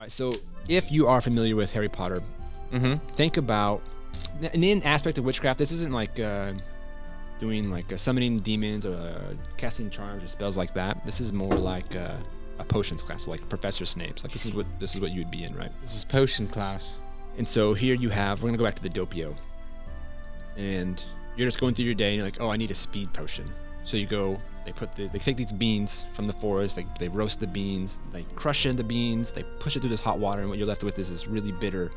Right, so if you are familiar with Harry Potter, think about in the aspect of witchcraft. This isn't like doing like summoning demons or casting charms or spells like that. This is more like a potions class, like Professor Snape's. Like this is what you'd be in, right? This is potion class. And so here you have. We're gonna go back to the doppio, and you're just going through your day, and you're like, oh, I need a speed potion. So you go. They take these beans from the forest. They roast the beans. They crush in the beans. They push it through this hot water, and what you're left with is this really bitter,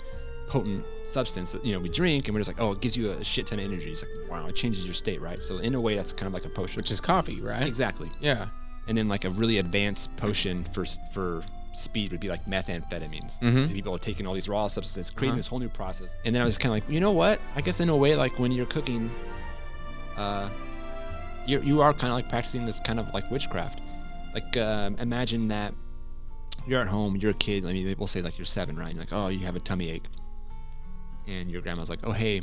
potent substance that we drink, and we're just like, oh, it gives you a shit ton of energy. It's like, wow, it changes your state, right? So in a way, that's kind of like a potion, Which is coffee, right? Exactly. Yeah. And then like a really advanced potion for speed would be like methamphetamines. People are taking all these raw substances, creating this whole new process. And then I was kind of like, you know what? I guess in a way, like when you're cooking, you are kind of like practicing this kind of like witchcraft. Like imagine that you're at home, you're a kid. I mean, we'll say like you're 7, right? You're like, oh, you have a tummy ache, and your grandma's like, oh, hey,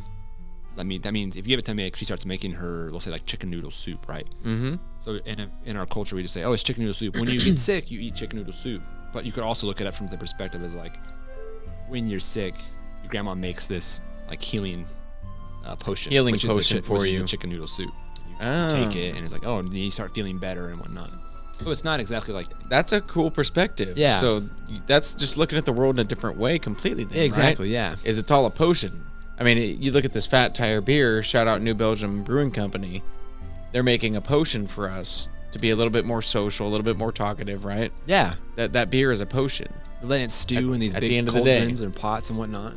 that means if you have a tummy ache, she starts making her, we'll say like chicken noodle soup, right? So in our culture, we just say, oh, it's chicken noodle soup. When you get sick, you eat chicken noodle soup. But you could also look at it from the perspective as like, when you're sick, your grandma makes this like healing potion, which is a chicken noodle soup. Take it, and it's like, oh, and you start feeling better and whatnot. So it's not exactly like that's a cool perspective. Yeah. So that's just looking at the world in a different way completely. Then, exactly. Right? Yeah. Is it's all a potion. I mean, you look at this Fat Tire beer. Shout out New Belgium Brewing Company. They're making a potion for us to be a little bit more social, a little bit more talkative, right? Yeah. That beer is a potion. Letting it stew in these big cauldrons and pots and whatnot.